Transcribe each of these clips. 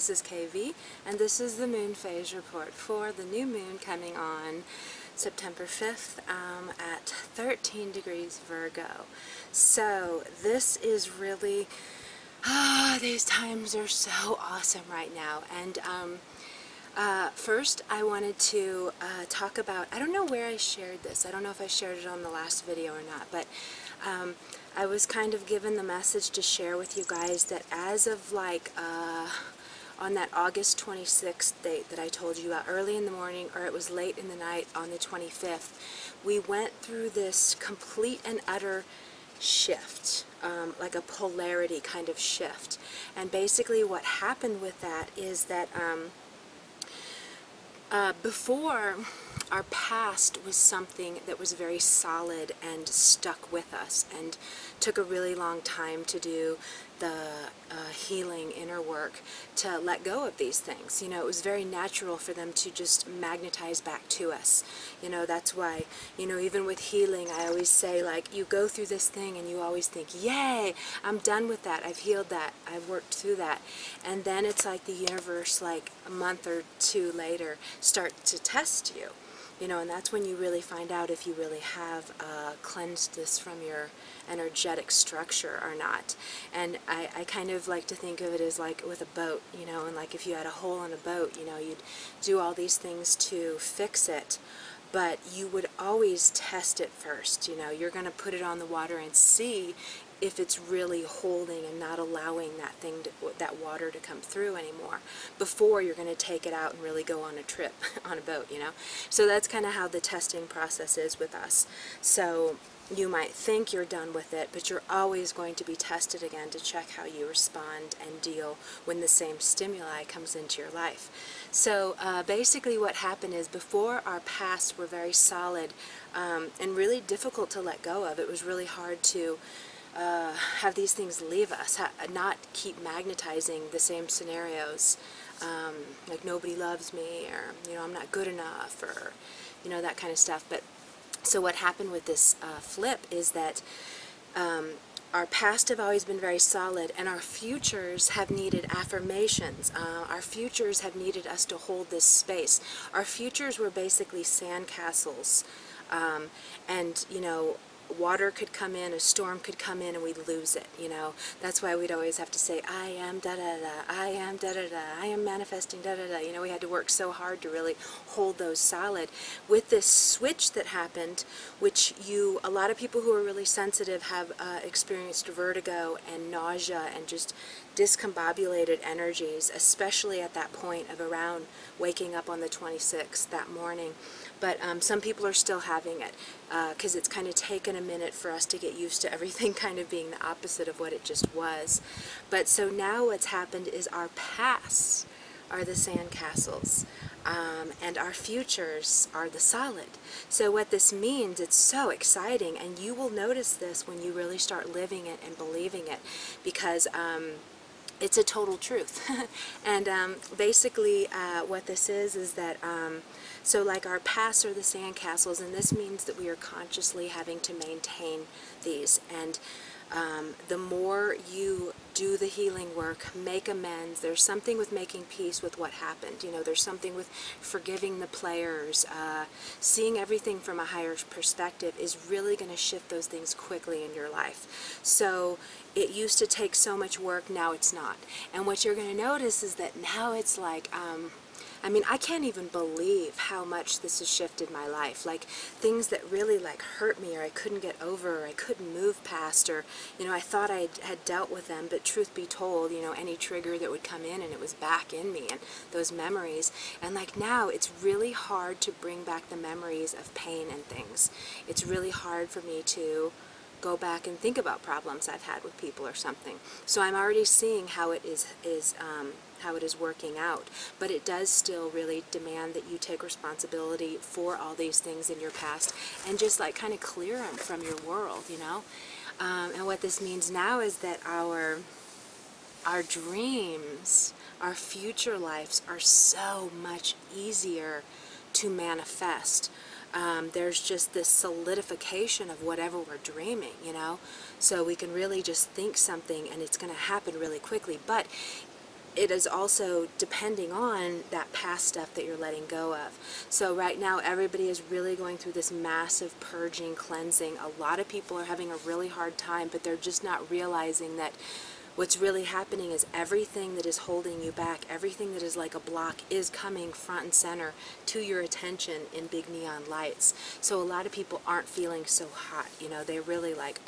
this is KV, and this is the moon phase report for the new moon coming on September 5th at 13 degrees Virgo. So this is really, these times are so awesome right now. And first I wanted to talk about, I don't know where I shared this. I don't know if I shared it on the last video or not, but I was kind of given the message to share with you guys that as of like on that August 26th date that I told you about, early in the morning, or it was late in the night on the 25th, we went through this complete and utter shift, like a polarity kind of shift. And basically what happened with that is that before, our past was something that was very solid and stuck with us and took a really long time to do the healing inner work to let go of these things. You know, it was very natural for them to just magnetize back to us. You know, that's why, you know, even with healing, I always say, like, you go through this thing and you always think, yay, I'm done with that, I've healed that, I've worked through that. And then it's like the universe, like a month or two later, start to test you. You know, and that's when you really find out if you really have cleansed this from your energetic structure or not. And I kind of like to think of it as like with a boat, you know, and like if you had a hole in a boat, you know, you'd do all these things to fix it, but you would always test it first. You know, you're going to put it on the water and see if it's really holding and not allowing that thing to, that water to come through anymore, before you're going to take it out and really go on a trip on a boat, you know. So that's kind of how the testing process is with us. So you might think you're done with it, but you're always going to be tested again to check how you respond and deal when the same stimuli comes into your life. So basically what happened is, before, our pasts were very solid and really difficult to let go of. It was really hard to have these things leave us, not keep magnetizing the same scenarios, like nobody loves me, or, you know, I'm not good enough, or, you know, that kind of stuff. But so what happened with this flip is that our past have always been very solid, and our futures have needed affirmations. Our futures have needed us to hold this space. Our futures were basically sandcastles, and, you know, water could come in, a storm could come in, and we'd lose it, you know. That's why we'd always have to say, I am da-da-da, I am da-da-da, I am manifesting da-da-da. You know, we had to work so hard to really hold those solid. With this switch that happened, which a lot of people who are really sensitive have experienced vertigo and nausea and just discombobulated energies, especially at that point of around waking up on the 26th that morning. But some people are still having it because it's kind of taken a minute for us to get used to everything kind of being the opposite of what it just was. But so now what's happened is our pasts are the sandcastles, and our futures are the solid. So what this means, it's so exciting, and you will notice this when you really start living it and believing it, because it's a total truth. And basically what this is that so like our pasts are the sandcastles, and this means that we are consciously having to maintain these. And the more you do the healing work, make amends, there's something with making peace with what happened. You know, there's something with forgiving the players, seeing everything from a higher perspective is really going to shift those things quickly in your life. So it used to take so much work, now it's not. And what you're going to notice is that now it's like, I mean, I can't even believe how much this has shifted my life. Like, things that really, like, hurt me, or I couldn't get over, or I couldn't move past, or, you know, I thought I had dealt with them, but truth be told, you know, any trigger that would come in, and it was back in me, and those memories. And, like, now it's really hard to bring back the memories of pain and things. It's really hard for me to go back and think about problems I've had with people or something. So I'm already seeing how it is working out, but it does still really demand that you take responsibility for all these things in your past and just like kind of clear them from your world, you know. And what this means now is that our dreams, our future lives are so much easier to manifest. There's just this solidification of whatever we're dreaming, you know. So we can really just think something and it's going to happen really quickly. But it is also depending on that past stuff that you're letting go of. So right now everybody is really going through this massive purging, cleansing. A lot of people are having a really hard time, but they're just not realizing that what's really happening is everything that is holding you back, everything that is like a block, is coming front and center to your attention in big neon lights. So a lot of people aren't feeling so hot, you know, they're really like,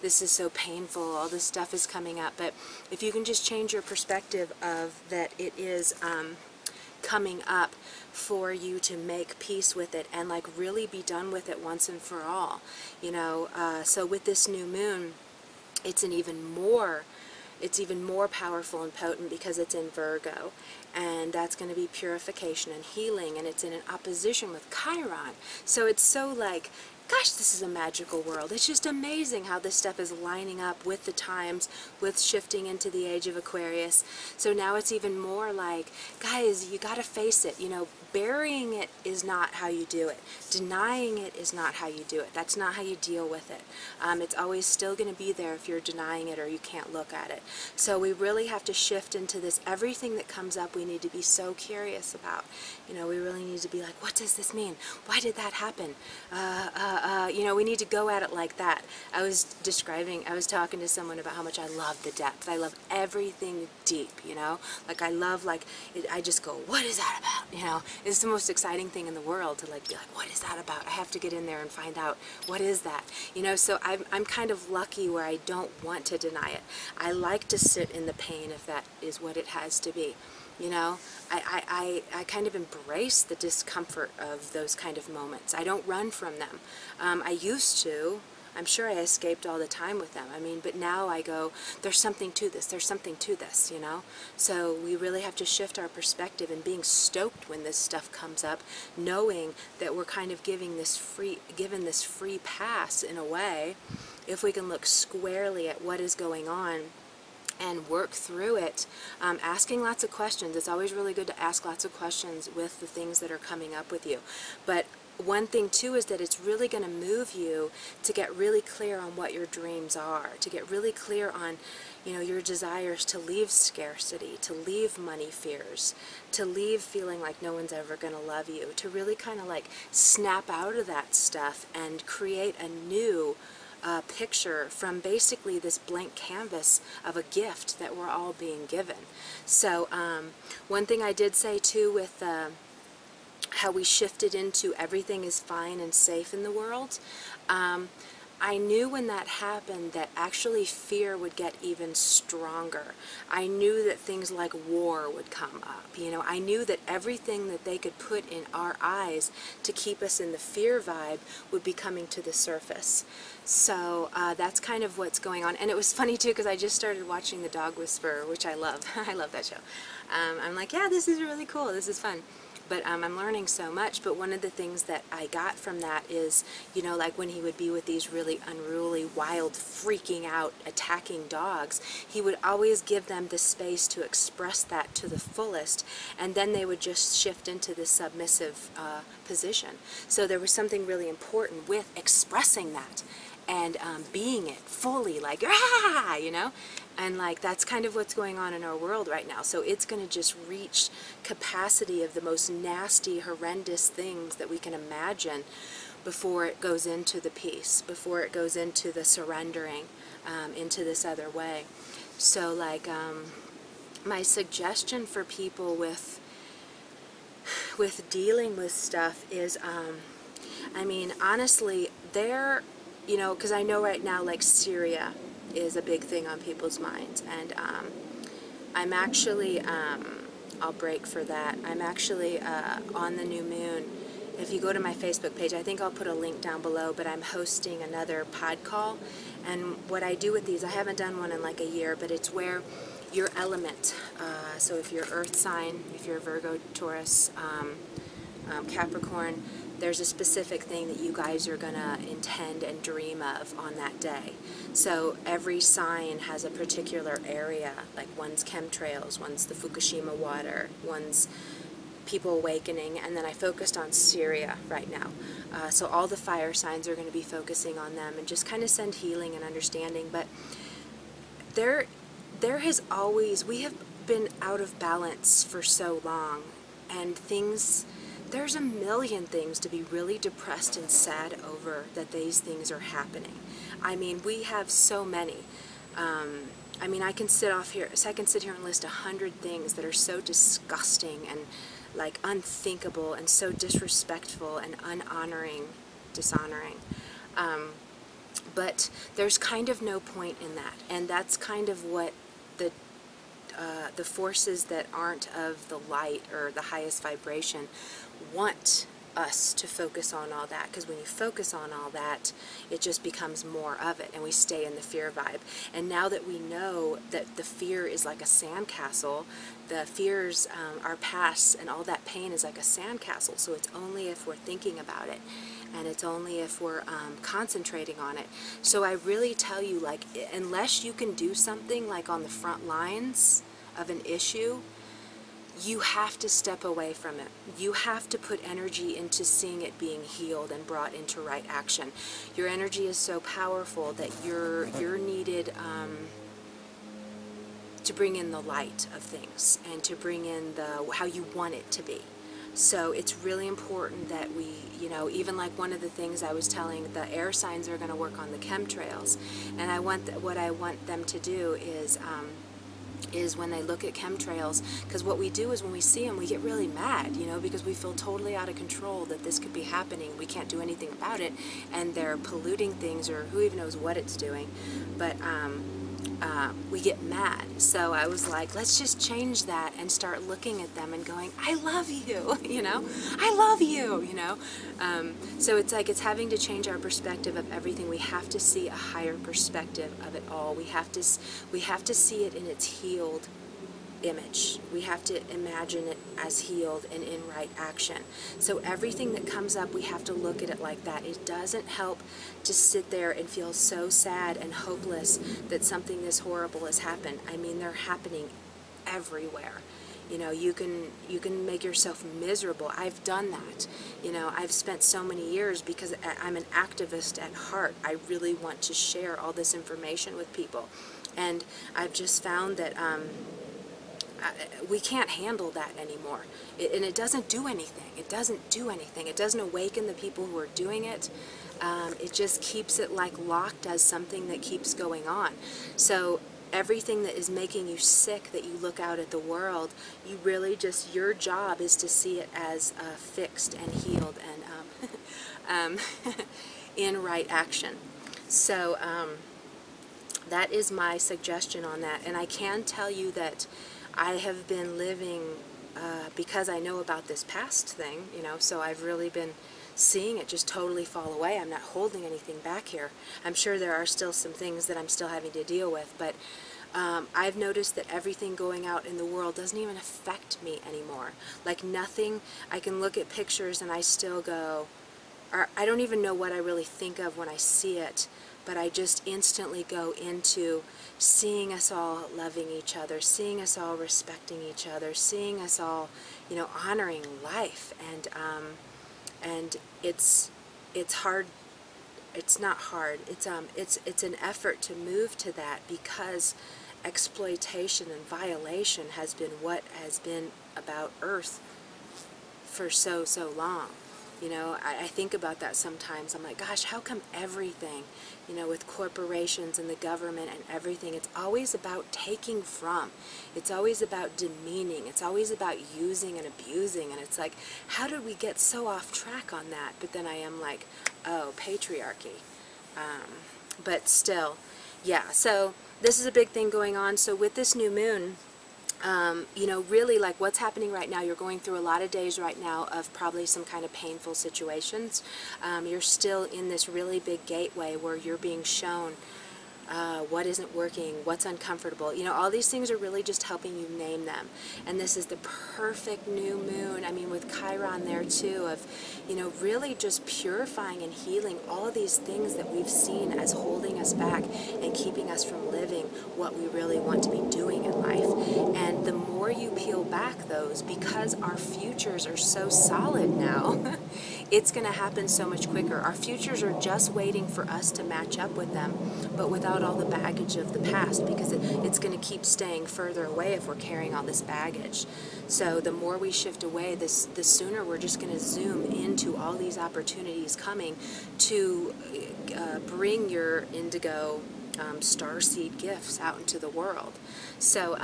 this is so painful, all this stuff is coming up. But if you can just change your perspective of that it is coming up for you to make peace with it and like really be done with it once and for all, you know. So with this new moon, it's even more powerful and potent because it's in Virgo, and that's going to be purification and healing, and it's in an opposition with Chiron. So it's so like, gosh, this is a magical world. It's just amazing how this stuff is lining up with the times, with shifting into the age of Aquarius. So now it's even more like, guys, you got to face it, you know, burying it is not how you do it. Denying it is not how you do it. That's not how you deal with it. It's always still going to be there if you're denying it or you can't look at it. So we really have to shift into this. Everything that comes up we need to be so curious about. You know, we really need to be like, what does this mean? Why did that happen? You know, we need to go at it like that. I was talking to someone about how much I love the depth. I love everything deep, you know? Like, I love, like, I just go, what is that about? You know, it's the most exciting thing in the world to, like, be like, what is that about? I have to get in there and find out, what is that? You know, so I'm kind of lucky where I don't want to deny it. I like to sit in the pain if that is what it has to be. You know, I kind of embrace the discomfort of those kind of moments. I don't run from them. I used to. I'm sure I escaped all the time with them. I mean, but now I go, there's something to this, there's something to this, you know? So we really have to shift our perspective and being stoked when this stuff comes up, knowing that we're kind of given this free pass in a way, if we can look squarely at what is going on and work through it, asking lots of questions. It's always really good to ask lots of questions with the things that are coming up with you. But one thing too is that it's really going to move you to get really clear on what your dreams are, to get really clear on, you know, your desires to leave scarcity, to leave money fears, to leave feeling like no one's ever going to love you, to really kind of like snap out of that stuff and create a new picture from basically this blank canvas of a gift that we're all being given. So one thing I did say too with how we shifted into everything is fine and safe in the world, I knew when that happened that actually fear would get even stronger. I knew that things like war would come up. You know, I knew that everything that they could put in our eyes to keep us in the fear vibe would be coming to the surface. So that's kind of what's going on. And it was funny too because I just started watching The Dog Whisperer, which I love. I love that show. I'm like, yeah, this is really cool. This is fun. But I'm learning so much. But one of the things that I got from that is, you know, like when he would be with these really unruly, wild, freaking out, attacking dogs, he would always give them the space to express that to the fullest, and then they would just shift into this submissive position. So there was something really important with expressing that and being it fully, like, ah, you know? And like that's kind of what's going on in our world right now. So it's going to just reach capacity of the most nasty, horrendous things that we can imagine before it goes into the peace, before it goes into the surrendering into this other way. So like my suggestion for people with dealing with stuff is, I mean, honestly, you know, because I know right now like Syria is a big thing on people's minds, and I'm actually, I'll break for that, I'm actually on the new moon. If you go to my Facebook page, I think I'll put a link down below, but I'm hosting another pod call, and what I do with these, I haven't done one in like a year, but it's where your element, so if you're earth sign, if you're Virgo, Taurus, Capricorn, there's a specific thing that you guys are going to intend and dream of on that day. So every sign has a particular area, like one's chemtrails, one's the Fukushima water, one's people awakening, and then I focused on Syria right now. So all the fire signs are going to be focusing on them and just kind of send healing and understanding. But there has always, we have been out of balance for so long, and there's a million things to be really depressed and sad over, that these things are happening. I mean, we have so many. I mean, I can sit here and list 100 things that are so disgusting and like unthinkable and so disrespectful and dishonoring. But there's kind of no point in that, and that's kind of what the forces that aren't of the light or the highest vibration want us to focus on all that, because when you focus on all that, it just becomes more of it, and we stay in the fear vibe. And now that we know that the fear is like a sandcastle, the fears, our past and all that pain is like a sandcastle, so it's only if we're thinking about it, and it's only if we're concentrating on it. So I really tell you, like, unless you can do something like on the front lines of an issue, you have to step away from it. You have to put energy into seeing it being healed and brought into right action. Your energy is so powerful that you're needed to bring in the light of things and to bring in how you want it to be. So it's really important that we, you know, even like one of the things I was telling, the air signs are going to work on the chemtrails, and what I want them to do is when they look at chemtrails, because what we do is when we see them, we get really mad, you know, because we feel totally out of control that this could be happening. We can't do anything about it, and they're polluting things, or who even knows what it's doing. But we get mad. So I was like, let's just change that and start looking at them and going, I love you, you know, I love you, you know. So it's like, it's having to change our perspective of everything. We have to see a higher perspective of it all. We have to see it in its healed image. We have to imagine it as healed and in right action. So everything that comes up, we have to look at it like that. It doesn't help to sit there and feel so sad and hopeless that something this horrible has happened. I mean, they're happening everywhere. You know, you can make yourself miserable. I've done that. You know, I've spent so many years, because I'm an activist at heart. I really want to share all this information with people. And I've just found that we can't handle that anymore. And it doesn't do anything. It doesn't do anything. It doesn't awaken the people who are doing it. It just keeps it like locked as something that keeps going on. So everything that is making you sick, that you look out at the world, you really just, your job is to see it as fixed and healed and in right action. So that is my suggestion on that. And I can tell you that I have been living, because I know about this past thing, you know, so I've really been seeing it just totally fall away. I'm not holding anything back here. I'm sure there are still some things that I'm still having to deal with, but I've noticed that everything going out in the world doesn't even affect me anymore. Like nothing, I can look at pictures and I still go, or I don't even know what I really think of when I see it, but I just instantly go into seeing us all loving each other, seeing us all respecting each other, seeing us all, you know, honoring life. And it's hard. It's not hard. It's an effort to move to that, because exploitation and violation has been what has been about Earth for so long. You know, I think about that sometimes. I'm like, gosh, how come everything, you know, with corporations and the government and everything, it's always about taking from. It's always about demeaning. It's always about using and abusing. And it's like, how did we get so off track on that? But then I am like, oh, patriarchy. But still, yeah. So this is a big thing going on. So with this new moon, you know, really, like what's happening right now, you're going through a lot of days right now of probably some kind of painful situations. You're still in this really big gateway where you're being shown what isn't working, what's uncomfortable. You know, all these things are really just helping you name them. And this is the perfect new moon, I mean, with Chiron there too, of, you know, really just purifying and healing all of these things that we've seen as holding us back and keeping us from living what we really want to be doing in life. And the more you peel back those because our futures are so solid now. It's going to happen so much quicker. Our futures are just waiting for us to match up with them, but without all the baggage of the past, because it's going to keep staying further away if we're carrying all this baggage. So the more we shift away, the sooner we're just going to zoom into all these opportunities coming to bring your indigo starseed gifts out into the world. So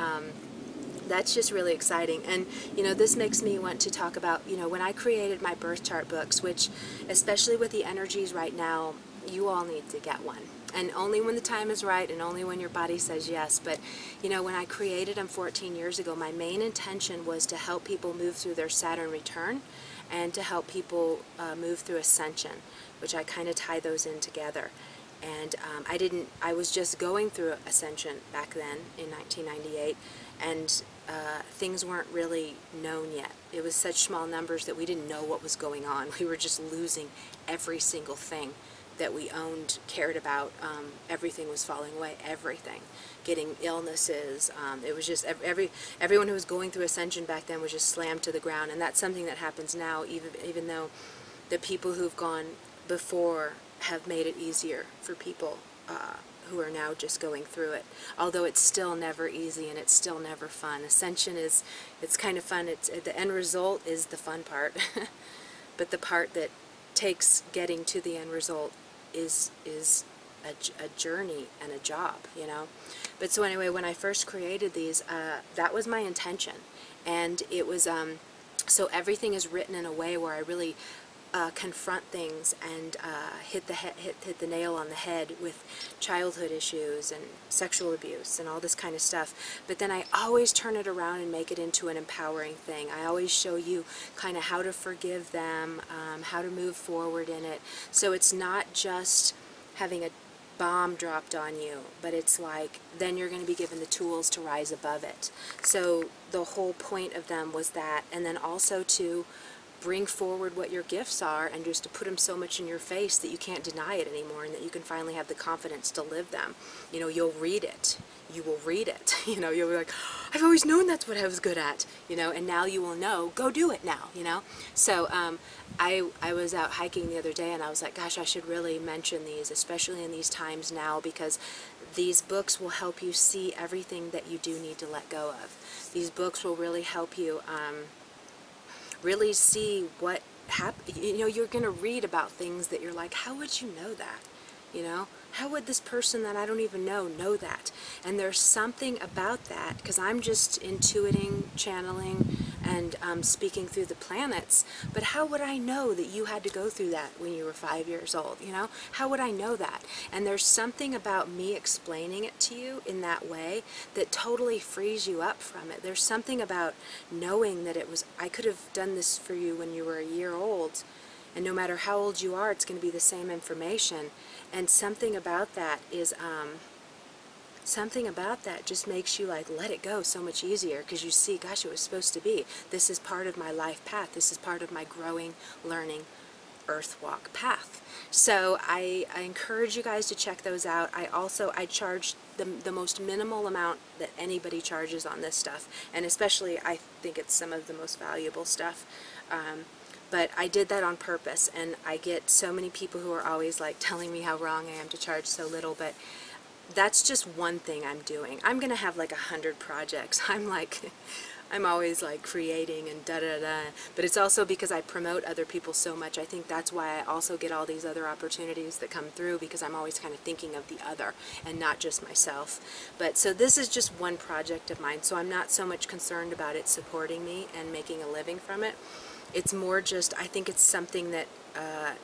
that's just really exciting. And this makes me want to talk about when I created my birth chart books, which especially with the energies right now, you all need to get one, and only when the time is right and only when your body says yes. But when I created them 14 years ago, my main intention was to help people move through their Saturn return and to help people move through ascension, which I kind of tie those in together. And I was just going through ascension back then in 1998, and things weren't really known yet. It was such small numbers that we didn't know what was going on. We were just losing every single thing that we owned, cared about. Everything was falling away, everything. Getting illnesses. It was just everyone who was going through ascension back then was just slammed to the ground. And that's something that happens now, even though the people who've gone before have made it easier for people who are now just going through it. Although it's still never easy and it's still never fun. Ascension it's kind of fun. The end result is the fun part. But the part that takes getting to the end result is a journey and a job, But so anyway, when I first created these, that was my intention. And it was, so everything is written in a way where I really confront things and hit the nail on the head with childhood issues and sexual abuse and all this kind of stuff. But then I always turn it around and make it into an empowering thing. I always show you kind of how to forgive them, how to move forward in it. So it's not just having a bomb dropped on you, but it's like then you're going to be given the tools to rise above it. So the whole point of them was that, and then also to bring forward what your gifts are and just to put them so much in your face that you can't deny it anymore, and that you can finally have the confidence to live them. You'll read it. You will read it. You'll be like, I've always known that's what I was good at, and now you will know, go do it now, So I was out hiking the other day and I was like, gosh, I should really mention these, especially in these times now, because these books will help you see everything that you do need to let go of. These books will really help you really see what happened. You're going to read about things that you're like, how would you know that? How would this person that I don't even know that? And there's something about that, because I'm just intuiting, channeling, and speaking through the planets. But how would I know that you had to go through that when you were 5 years old? How would I know that? And there's something about me explaining it to you in that way that totally frees you up from it. There's something about knowing that I could have done this for you when you were a year old, and no matter how old you are, it's going to be the same information. And something about that is, something about that just makes you like let it go so much easier, because you see, gosh, it was supposed to be. This is part of my life path. This is part of my growing, learning, earth walk path. So I encourage you guys to check those out. I charge the most minimal amount that anybody charges on this stuff, and especially I think it's some of the most valuable stuff. But I did that on purpose, and I get so many people who are always like telling me how wrong I am to charge so little, but that's just one thing I'm doing. I'm going to have like 100 projects. I'm always like creating and da-da-da, but it's also because I promote other people so much. I think that's why I also get all these other opportunities that come through, because I'm always kind of thinking of the other and not just myself. But so this is just one project of mine, so I'm not so much concerned about it supporting me and making a living from it. It's more just, I think it's something that,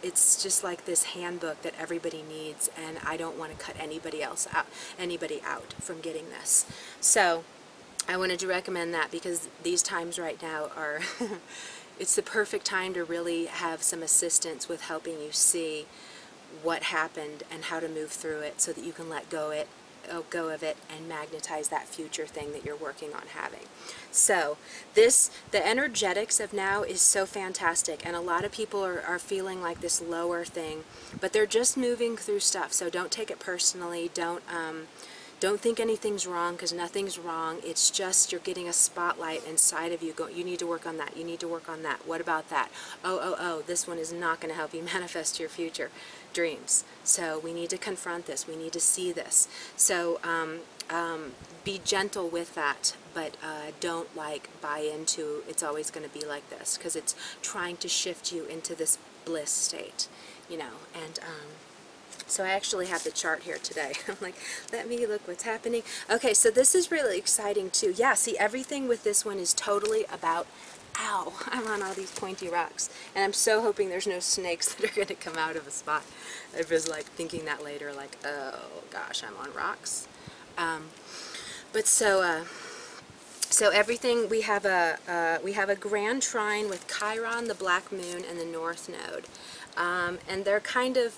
it's just like this handbook that everybody needs, and I don't want to cut anybody out from getting this. So I wanted to recommend that, because these times right now are, it's the perfect time to really have some assistance with helping you see what happened and how to move through it, so that you can let go of it and magnetize that future thing that you're working on having. So the energetics of now is so fantastic, and a lot of people are feeling like this lower thing, but they're just moving through stuff. So don't take it personally. Don't Don't think anything's wrong, because nothing's wrong. It's just you're getting a spotlight inside of you. Go, you need to work on that. You need to work on that. What about that? Oh, this one is not going to help you manifest your future dreams. So we need to confront this. We need to see this. So be gentle with that, but don't like buy into it's always going to be like this, because it's trying to shift you into this bliss state, you know. And so I actually have the chart here today. I'm like, let me look what's happening. Okay, so this is really exciting too. Yeah, see, everything with this one is totally about, ow, I'm on all these pointy rocks. And I'm so hoping there's no snakes that are going to come out of a spot. I was like thinking that later, like, oh gosh, I'm on rocks. But so everything, we have a grand trine with Chiron, the black moon, and the north node. And they're kind of,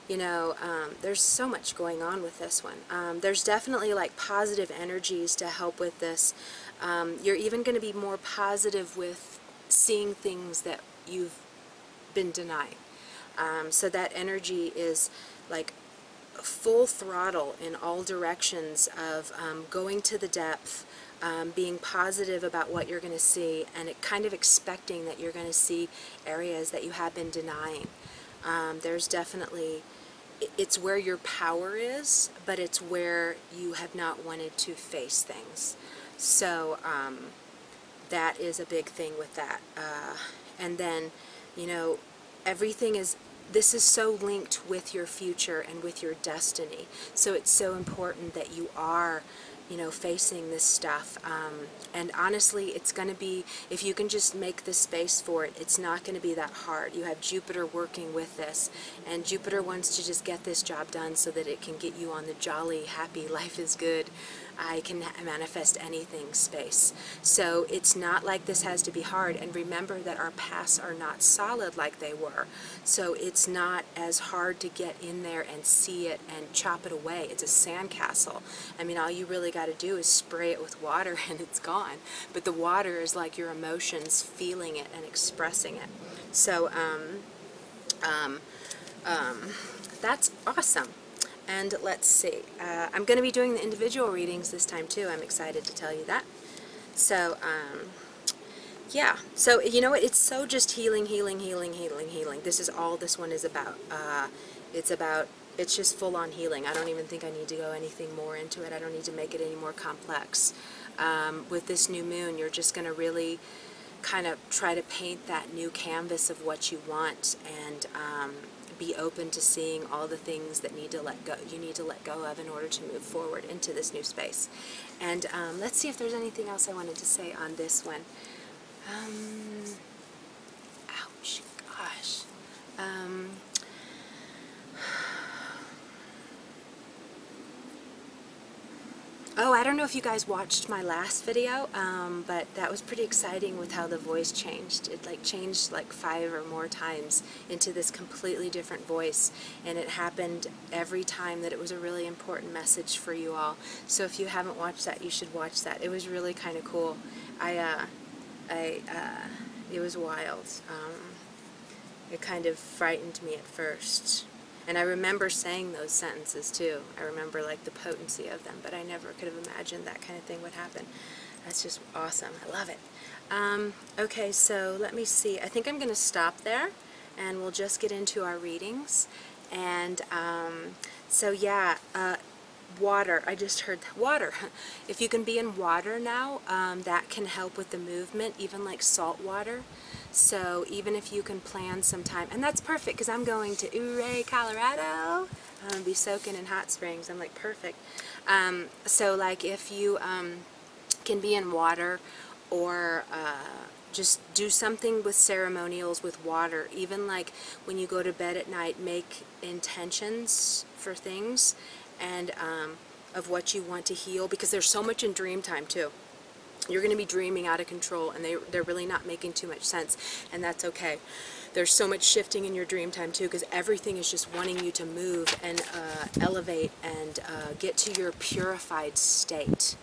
you know, there's so much going on with this one. There's definitely like positive energies to help with this. You're even going to be more positive with seeing things that you've been denying. So that energy is like full throttle in all directions of going to the depth, being positive about what you're going to see, and kind of expecting that you're going to see areas that you have been denying. There's definitely, it's where your power is, but it's where you have not wanted to face things. So that is a big thing with that. And then, you know, everything is, this is so linked with your future and with your destiny. So it's so important that you are, you know, facing this stuff. And honestly, it's going to be, if you can just make the space for it, it's not going to be that hard. You have Jupiter working with this, and Jupiter wants to just get this job done so that it can get you on the jolly, happy, life is good, I can manifest anything space. So it's not like this has to be hard. And remember that our pasts are not solid like they were. So it's not as hard to get in there and see it and chop it away. It's a sandcastle. I mean, all you really got to do is spray it with water and it's gone. But the water is like your emotions feeling it and expressing it. So that's awesome. And let's see, I'm going to be doing the individual readings this time too. I'm excited to tell you that. So, yeah. So, you know what? It's so just healing, healing, healing, healing, healing. This is all this one is about. It's just full-on healing. I don't even think I need to go anything more into it. I don't need to make it any more complex. With this new moon, you're just going to really kind of try to paint that new canvas of what you want, and be open to seeing all the things that need to let go. You need to let go of in order to move forward into this new space. And let's see if there's anything else I wanted to say on this one. Ouch, gosh. Oh, I don't know if you guys watched my last video, but that was pretty exciting with how the voice changed. It like changed like 5 or more times into this completely different voice, and it happened every time that it was a really important message for you all. So if you haven't watched that, you should watch that. It was really kind of cool. It was wild. It kind of frightened me at first. And I remember saying those sentences too. I remember like the potency of them, but I never could have imagined that kind of thing would happen. That's just awesome. I love it. Okay, so let me see. I think I'm going to stop there, and we'll just get into our readings. And so yeah, water. I just heard water. If you can be in water now, that can help with the movement, even like salt water. So even if you can plan some time, and that's perfect because I'm going to Ouray, Colorado. I'm going to be soaking in hot springs. I'm like, perfect. So like if you can be in water, or just do something with ceremonials with water. Even like when you go to bed at night, make intentions for things, and of what you want to heal, because there's so much in dream time too. You're going to be dreaming out of control, and they're really not making too much sense, and that's okay. There's so much shifting in your dream time too, because everything is just wanting you to move and elevate and get to your purified state.